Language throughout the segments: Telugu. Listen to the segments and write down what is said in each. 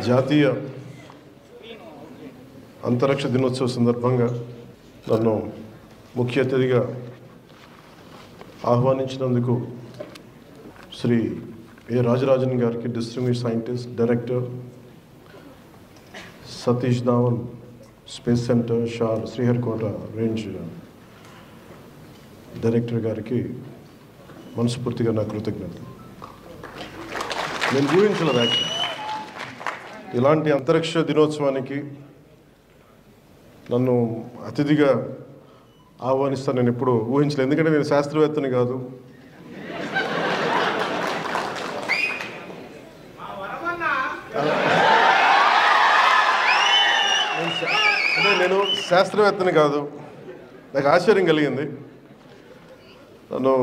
జాతీయ అంతరిక్ష దినోత్సవ సందర్భంగా నన్ను ముఖ్య అతిథిగా ఆహ్వానించినందుకు శ్రీ ఏ రాజరాజన్ గారికి, distinguished scientist, director, Satish Dhawan space centre, SHAR Sriharikota range director గారికి మనస్ఫూర్తిగా నా కృతజ్ఞతలు. నేను ఊహించలేదు యాక్చువల్లీ ఇలాంటి అంతరిక్ష దినోత్సవానికి నన్ను అతిథిగా ఆహ్వానిస్తాను నేను ఎప్పుడు ఊహించలేదు. ఎందుకంటే నేను శాస్త్రవేత్తని కాదు, నేను శాస్త్రవేత్తని కాదు. నాకు ఆశ్చర్యం కలిగింది నన్ను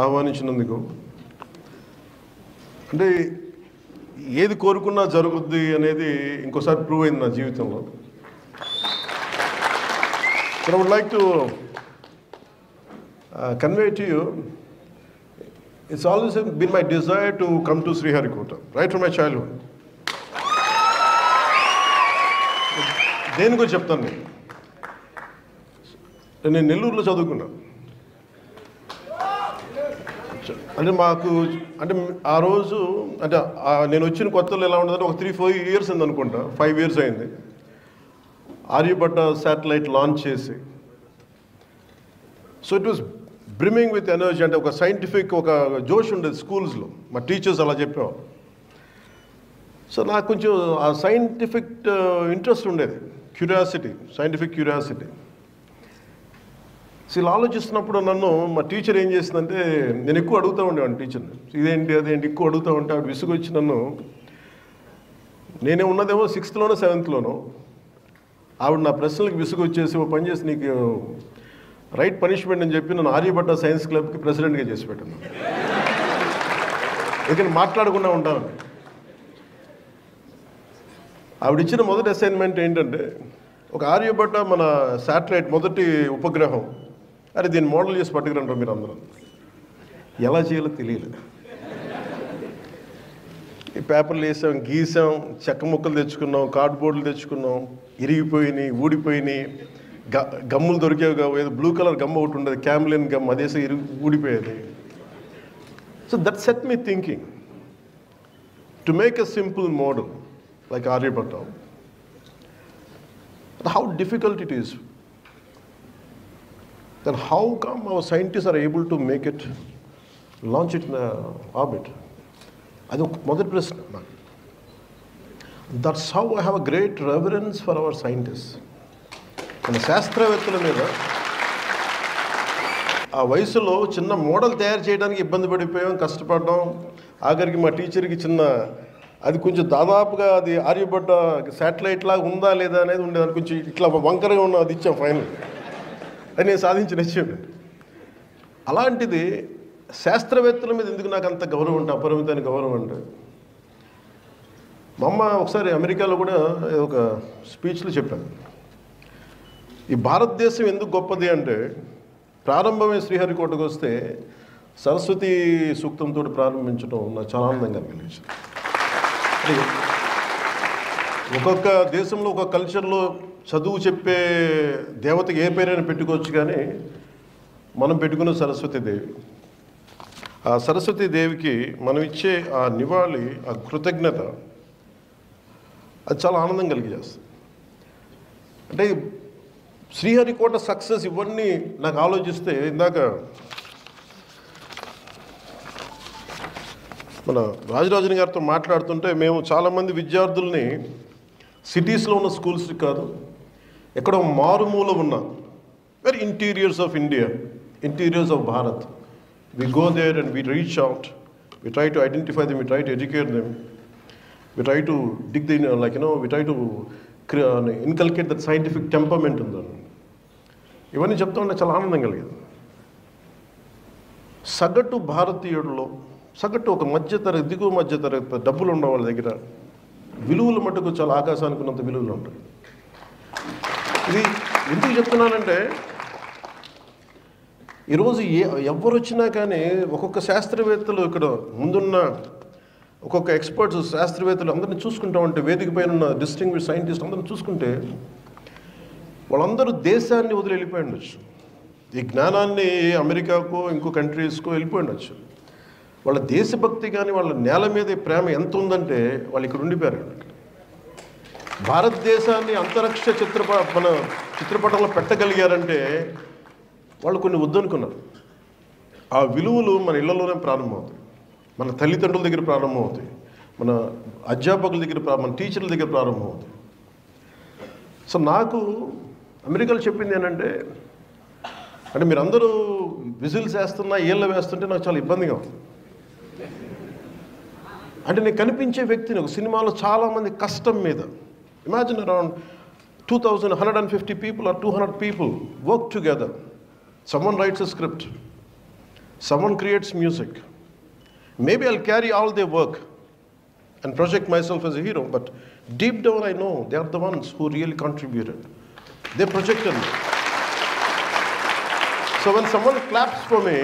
ఆహ్వానించినందుకు. అంటే ఏది కోరుకున్నా జరుగుద్ది అనేది ఇంకోసారి ప్రూవ్ అయింది నా జీవితంలో. So I would like to convey to you, it's always been my desire to come to Sriharikota, right from my childhood. దేనికో చెప్తాను. నేను నెల్లూరులో చదువుకున్నా. అంటే మాకు అంటే ఆ రోజు అంటే నేను వచ్చిన కొత్తలో ఎలా ఉండదంటే ఒక 3-4 years అయింది అనుకుంటా, 5 years అయింది ఆర్యభట్ట శాటిలైట్ లాంచ్ చేసి. So it was brimming with energy. అంటే ఒక సైంటిఫిక్ ఒక జోష్ ఉండేది స్కూల్స్లో, మా టీచర్స్ అలా చెప్పేవారు. సో నాకు కొంచెం ఆ సైంటిఫిక్ ఇంట్రెస్ట్ ఉండేది, క్యూరియాసిటీ, సైంటిఫిక్ క్యూరియాసిటీ. సో ఇలా ఆలోచిస్తున్నప్పుడు నన్ను మా టీచర్ ఏం చేసిందంటే, నేను ఎక్కువ అడుగుతూ ఉండేవాడిని టీచర్ని, ఇదేంటి అదేంటి ఎక్కువ అడుగుతూ ఉంటే ఆవిడ విసుగొచ్చి నన్ను, నేనే ఉన్నదేమో 6th లోనో 7th లోనో, ఆవిడ నా ప్రశ్నలకు విసుగొచ్చేసి ఓ పని చేసి నీకు రైట్ పనిష్మెంట్ అని చెప్పి నన్ను ఆర్యభట్ట సైన్స్ క్లబ్కి ప్రెసిడెంట్గా చేసి పెట్టాను. ఎందుకంటే మాట్లాడకుండా ఉంటాను. ఆవిడ ఇచ్చిన మొదటి అసైన్మెంట్ ఏంటంటే, ఒక ఆర్యభట్ట మన శాటిలైట్ మొదటి ఉపగ్రహం, అరే దీన్ని మోడల్ చేసి పట్టుకురంటారు మీరు అందరూ. ఎలా చేయాలో తెలియలేదు. ఈ పేపర్లు వేసాం, గీసాం, చెక్క ముక్కలు తెచ్చుకున్నాం, కార్డ్బోర్డులు తెచ్చుకున్నాం, ఇరిగిపోయినాయి, ఊడిపోయినాయి, గమ్ములు దొరికేవి కావు. ఏదో బ్లూ కలర్ గమ్ ఒకటి ఉండేది, క్యామ్లిన్ గమ్, అదేసి ఊడిపోయేది. So that set me thinking to make a simple model like Aryabhatta. How difficult it is. Then how come our scientists are able to make it, launch it in the orbit? I think మొదటి ప్రశ్న. That's how I have a great reverence for our scientists. మన శాస్త్రవేత్తల మీద ఆ వయసులో చిన్న మోడల్ తయారు చేయడానికి ఇబ్బంది పడిపోయాం, కష్టపడ్డాం. ఆఖరికి మా టీచర్కి చిన్న అది కొంచెం దాదాపుగా అది ఆర్యభట్ట శాటిలైట్ లాగా ఉందా లేదా అనేది ఉండేది. అది కొంచెం ఇట్లా వంకరగా ఉన్న అది ఇచ్చాం ఫైనల్. అది నేను సాధించిన విషయం. అలాంటిది శాస్త్రవేత్తల మీద ఎందుకు నాకు అంత గౌరవం అంటే, అపరిమితమైన గౌరవం అంటే, మా అమ్మ ఒకసారి అమెరికాలో కూడా ఒక స్పీచ్లో చెప్పాను, ఈ భారతదేశం ఎందుకు గొప్పది అంటే, ప్రారంభమే శ్రీహరికోటకు వస్తే సరస్వతి సూక్తంతో ప్రారంభించడం నాకు చాలా ఆనందంగా అనిపించింది. ఒక్కొక్క దేశంలో ఒక్కొక్క కల్చర్లో చదువు చెప్పే దేవతకి ఏ పేరైనా పెట్టుకోవచ్చు, కానీ మనం పెట్టుకున్న సరస్వతీదేవి. ఆ సరస్వతీదేవికి మనం ఇచ్చే ఆ నివాళి, ఆ కృతజ్ఞత, అది చాలా ఆనందం కలిగజేస్తుంది. అంటే శ్రీహరికోట సక్సెస్ ఇవన్నీ నాకు ఆలోచిస్తే, ఇందాక మన రాజరాజన్ గారితో మాట్లాడుతుంటే, మేము చాలామంది విద్యార్థుల్ని సిటీస్లో ఉన్న స్కూల్స్ కాదు, ఎక్కడో మారుమూల ఉన్న very interiors of India, interiors of Bharat, we go there and we reach out, we try to identify them, we try to educate them, we try to dig the we try to inculcate that scientific temperament ఉందని. ఇవన్నీ చెప్తా ఉంటే చాలా ఆనందం కలిగింది. సగటు భారతీయుడిలో, సగటు ఒక మధ్యతరగతి, దిగువ మధ్యతరగతి, డబ్బులు ఉన్న వాళ్ళ దగ్గర విలువలు మటుకు చాలా ఆకాశానికి ఉన్నంత విలువలు ఉంటాయి. ఇది ఎందుకు చెప్తున్నానంటే, ఈరోజు ఎవరు వచ్చినా కానీ ఒక్కొక్క శాస్త్రవేత్తలు ఇక్కడ ముందున్న ఒక్కొక్క ఎక్స్పర్ట్స్ శాస్త్రవేత్తలు అందరినీ చూసుకుంటా ఉంటే, వేదిక పైన ఉన్న డిస్టింగ్విష్ సైంటిస్ట్ అందరిని చూసుకుంటే వాళ్ళందరూ దేశాన్ని వదిలి వెళ్ళిపోయి ఉండొచ్చు, ఈ జ్ఞానాన్ని అమెరికాకో ఇంకో కంట్రీస్కో వెళ్ళిపోయి ఉండొచ్చు. వాళ్ళ దేశభక్తి కానీ వాళ్ళ నేల మీద ప్రేమ ఎంత ఉందంటే వాళ్ళు ఇక్కడ ఉండిపోయారు. భారతదేశాన్ని అంతరిక్ష మన చిత్రపటంలో పెట్టగలిగారంటే వాళ్ళు కొన్ని వద్దనుకున్నారు. ఆ విలువలు మన ఇళ్లలోనే ప్రారంభమవుతాయి, మన తల్లిదండ్రుల దగ్గర ప్రారంభమవుతాయి, మన అధ్యాపకుల దగ్గర, మన టీచర్ల దగ్గర ప్రారంభమవుతాయి. సో నాకు అమెరికాలో చెప్పింది ఏంటంటే, అంటే మీరందరూ విజిల్స్ వేస్తున్నా ఏళ్ళు వేస్తుంటే నాకు చాలా ఇబ్బందిగా ఉంది. అంటే నేను కనిపించే వ్యక్తిని ఒక సినిమాలో చాలామంది కష్టం మీద, imagine around 2150 people or 200 people work together. Someone writes a script, someone creates music. Maybe I'll carry all their work and project myself as a hero, but deep down I know they are the ones who really contributed. They projected me. So when someone claps for me,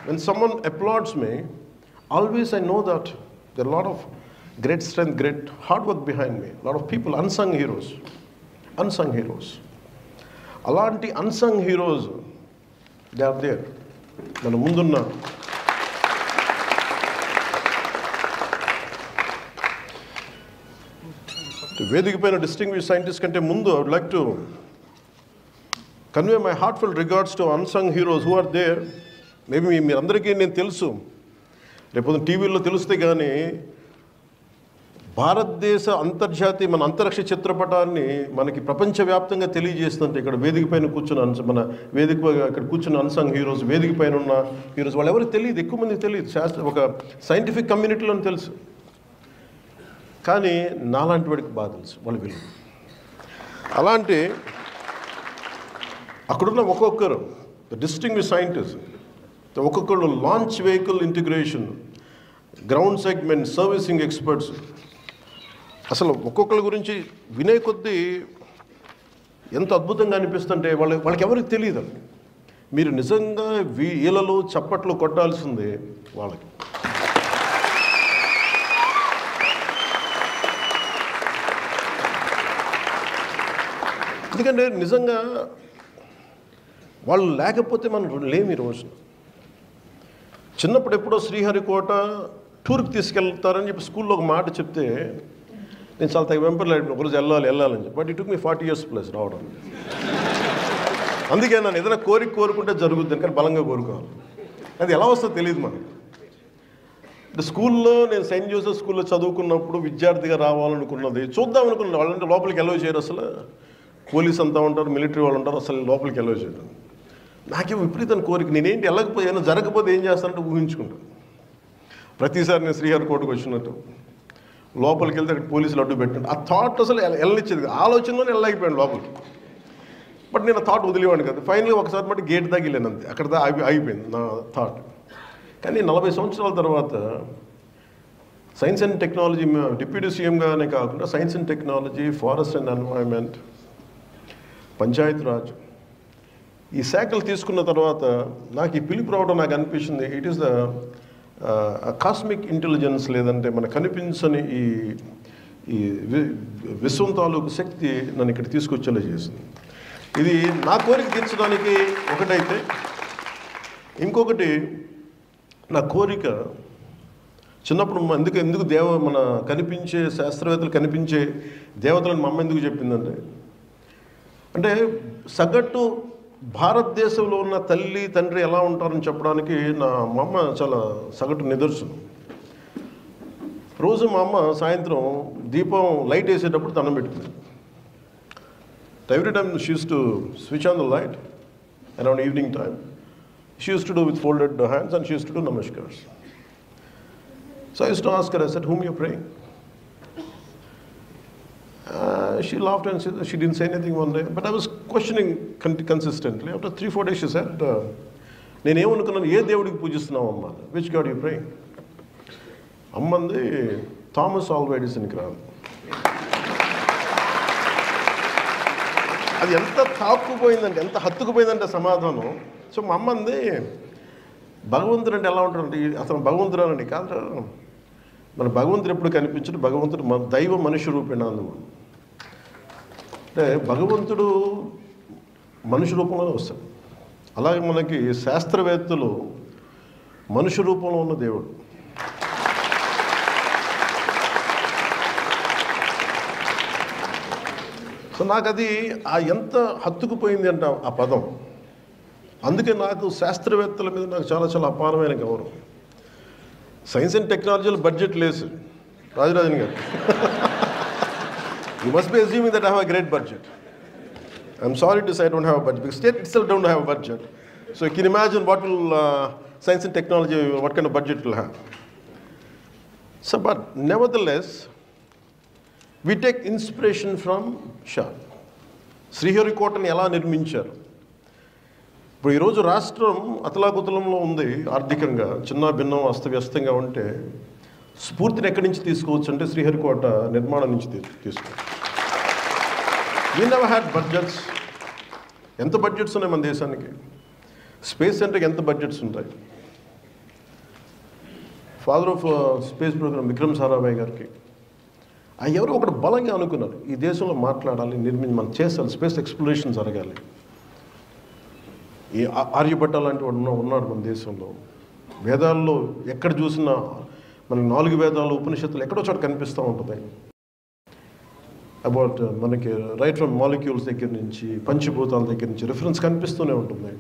when someone applauds me, always I know that there are a lot of great strength, great hard work behind me. A lot of people, unsung heroes. Unsung heroes. Alanti unsung heroes, they are there. మన ముందున్న వేదిక పైన డిస్టింగ్విష్ సైంటిస్ట్ కంటే ముందు I would like to convey my heartfelt regards to unsung heroes who are there. Maybe మీరందరికీ నేను తెలుసు, రేపు టీవీలో తెలిస్తే కానీ భారతదేశ అంతర్జాతీయ మన అంతరిక్ష చిత్రపటాన్ని మనకి ప్రపంచవ్యాప్తంగా తెలియజేస్తుంటే ఇక్కడ వేదిక పైన కూర్చున్న మన వేదిక ఇక్కడ కూర్చున్న అన్సంగ్ హీరోస్, వేదిక పైన ఉన్న హీరోస్ వాళ్ళు ఎవరికి తెలియదు, ఎక్కువ మందికి తెలియదు, ఒక సైంటిఫిక్ కమ్యూనిటీలో తెలుసు. కానీ నాలాంటి వాడికి బాగా తెలుసు వాళ్ళ విలువ. అలాంటి అక్కడున్న ఒక్కొక్కరు డిస్టింగ్విష్ సైంటిస్ట్, ఒక్కొక్కరు launch vehicle integration, ground segment, servicing experts, అసలు ఒక్కొక్కరి గురించి వినే కొద్దీ ఎంత అద్భుతంగా అనిపిస్తుంటే వాళ్ళకి ఎవరికి తెలియదు. మీరు నిజంగా వీళ్ళలో చప్పట్లు కొట్టాల్సిందే వాళ్ళకి. ఎందుకంటే నిజంగా వాళ్ళు లేకపోతే మనం లేమి రోజున. చిన్నప్పుడు ఎప్పుడో శ్రీహరికోట టూర్కి తీసుకెళ్తారని చెప్పి స్కూల్లో ఒక మాట చెప్తే నేను చాలా తగ్గ వెంపర్లాడిన, ఒకరోజు వెళ్ళాలని చెప్పి. But it took me 40 years plus రావడం. అందుకే నన్ను ఏదైనా కోరుకుంటే జరుగుద్ది, కానీ బలంగా కోరుకోవాలి. అది ఎలా వస్తుందో తెలియదు మనకి. స్కూల్లో నేను సెయింట్ జోసెఫ్ స్కూల్లో చదువుకున్నప్పుడు విద్యార్థిగా రావాలనుకున్నది, చూద్దాం అనుకున్నాను. వాళ్ళంటే లోపలికి ఎలవ్ చేయరు, అసలు పోలీస్ అంతా ఉంటారు, మిలిటరీ వాళ్ళు ఉంటారు, అసలు లోపలికి ఎలవ్ చేయరు. నాకేం విపరీతమైన కోరిక, నేనేంటి వెళ్ళకపోతే ఏమైనా జరగకపోతే ఏం చేస్తానంటే ఊహించుకుంటాను. ప్రతిసారి నేను శ్రీహరికోటకు వచ్చినట్టు లోపలికి వెళ్తే అక్కడ పోలీసులు అడ్డు పెట్టండి, ఆ థాట్ అసలు వెళ్ళనిచ్చేది, ఆలోచనలోనే వెళ్ళలేకపోయాను లోపలికి. బట్ నేను ఆ థాట్ వదిలేవాడిని కదా. ఫైనల్గా ఒకసారి మట్టి గేట్ దాకా వెళ్ళాను, అంతే, అక్కడ ఆగిపోయింది నా థాట్. కానీ 40 సంవత్సరాల తర్వాత సైన్స్ అండ్ టెక్నాలజీ డిప్యూటీ సీఎంగానే కాకుండా science and technology, forest and environment, Panchayat Raj, ఈ శాఖలు తీసుకున్న తర్వాత నాకు ఈ పిలుపు రావడం నాకు అనిపించింది, it is the cosmic intelligence, లేదంటే మనకు కనిపించని ఈ విశ్వం తాలూకు శక్తి నన్ను ఇక్కడ తీసుకొచ్చేలా చేసింది. ఇది నా కోరిక తీర్చడానికి ఒకటైతే, ఇంకొకటి నా కోరిక చిన్నప్పుడు ఎందుకు మన కనిపించే శాస్త్రవేత్తలు కనిపించే దేవతలను మా అమ్మ ఎందుకు చెప్పిందంటే, అంటే సగటు భారతదేశంలో ఉన్న తల్లి తండ్రి ఎలా ఉంటారని చెప్పడానికి మా అమ్మ చాలా సగటు నిదర్శనం. రోజు మా అమ్మ సాయంత్రం దీపం లైట్ వేసేటప్పుడు దండం పెట్టుకుంది. Every time she used to switch on the light around evening time. She used to do with folded hands and she used to do namaskars. So I used to ask her, I said, whom you praying? She laughed and she didn't say anything one day, but I was questioning consistently. After 3-4 days she said, నేనేమనుకున్నాను, ఏ దేవుడికి పూజిస్తున్నావు అమ్మ? Which god you praying? అమ్మంది థామస్ ఆల్వా ఎడిసన్కి రాదు. అది ఎంత తాక్కుపోయిందంటే, ఎంత హత్తుకుపోయిందంటే సమాధానం. సో మా అమ్మంది, భగవంతుడు అంటే ఎలా ఉంటాడంటే, అతను భగవంతుడు అనండి కాదు, మన భగవంతుడు ఎప్పుడు కనిపించడు, భగవంతుడు మన దైవ మనుష్య రూపేణ అందుకు. అంటే భగవంతుడు మనుష్య రూపంలోనే వస్తాడు. అలాగే మనకి శాస్త్రవేత్తలు మనుష్య రూపంలో ఉన్న దేవుడు. సో నాకు అది ఎంత హత్తుకుపోయింది అంట ఆ పదం. అందుకే నాకు శాస్త్రవేత్తల మీద నాకు చాలా చాలా అపారమైన గౌరవం. సైన్స్ అండ్ టెక్నాలజీలో బడ్జెట్ లేదు రాజరాజన్ గారు. You must be assuming that I have a great budget. I'm sorry to say I don't have a budget because state itself don't have a budget. So you can imagine what will science and technology, what kind of budget will have. So, but nevertheless, we take inspiration from Shah. శ్రీహరికోటని ఎలా నిర్మించారు? ఇప్పుడు ఈరోజు రాష్ట్రం అతలాకుతలంలో ఉంది, ఆర్థికంగా చిన్న భిన్నం అస్తవ్యస్తంగా ఉంటే స్ఫూర్తిని ఎక్కడి నుంచి తీసుకోవచ్చు అంటే శ్రీహరికోట నిర్మాణం నుంచి తీసుకోవచ్చు. We never had budgets. ఎంత బడ్జెట్స్ ఉన్నాయి మన దేశానికి? స్పేస్ సెంటర్కి ఎంత బడ్జెట్స్ ఉంటాయి? Father of space program Vikram Sarabhai గారికి ఎవరో ఒకటి బలంగా అనుకున్నారు, ఈ దేశంలో మాట్లాడాలి, మనం చేయాలి, స్పేస్ ఎక్స్ప్లోరేషన్ జరగాలి. ఈ ఆర్యభట్ట లాంటి వాడు ఉన్నాడు మన దేశంలో. వేదాల్లో ఎక్కడ చూసినా మన 4 వేదాలు ఉపనిషత్తులు ఎక్కడో చోట కనిపిస్తూ ఉంటుంది. అబౌట్ మనకి రైట్ ఫ్రమ్ మాలిక్యూల్స్ దగ్గర నుంచి పంచభూతాల దగ్గర నుంచి రిఫరెన్స్ కనిపిస్తూనే ఉంటుంది.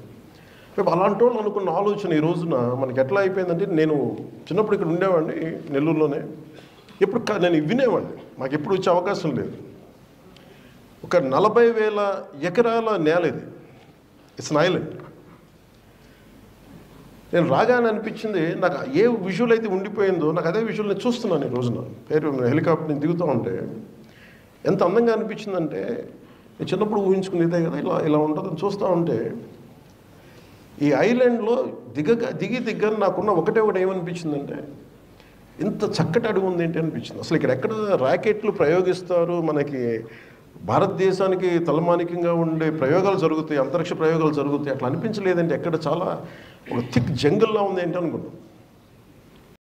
అలాంటి వాళ్ళు అనుకున్న ఆలోచన ఈ రోజున మనకి ఎట్లా అయిపోయిందంటే, నేను చిన్నప్పుడు ఇక్కడ ఉండేవాడిని నెల్లూరులోనే, ఎప్పుడు నేను వినేవాడిని, మాకు ఎప్పుడు వచ్చే అవకాశం లేదు. ఒక 40,000 ఎకరాల నేల ఇది, ఇట్స్ అన్ ఐలాండ్. నేను రాగానే అనిపించింది, నాకు ఏ విజువల్ అయితే ఉండిపోయిందో నాకు అదే విజువల్ నేను చూస్తున్నాను ఈ రోజున. హెలికాప్టర్ నుంచి దిగుతూ ఉంటే ఎంత అందంగా అనిపించిందంటే, నేను చిన్నప్పుడు ఊహించుకునేదే కదా ఇలా ఉంటుందని చూస్తూ ఉంటే, ఈ ఐలాండ్లో దిగి నాకున్న ఒకటే ఏమనిపించిందంటే, ఇంత చక్కటి అడుగు ఉంది ఏంటి అనిపించింది. అసలు ఇక్కడ ఎక్కడ ర్యాకెట్లు ప్రయోగిస్తారు, మనకి భారతదేశానికి తలమానికంగా ఉండే ప్రయోగాలు జరుగుతాయి, అంతరిక్ష ప్రయోగాలు జరుగుతాయి, అట్లా అనిపించలేదంటే ఎక్కడ చాలా ఒక థిక్ జంగల్లా ఉంది ఏంటి అనుకున్నాం.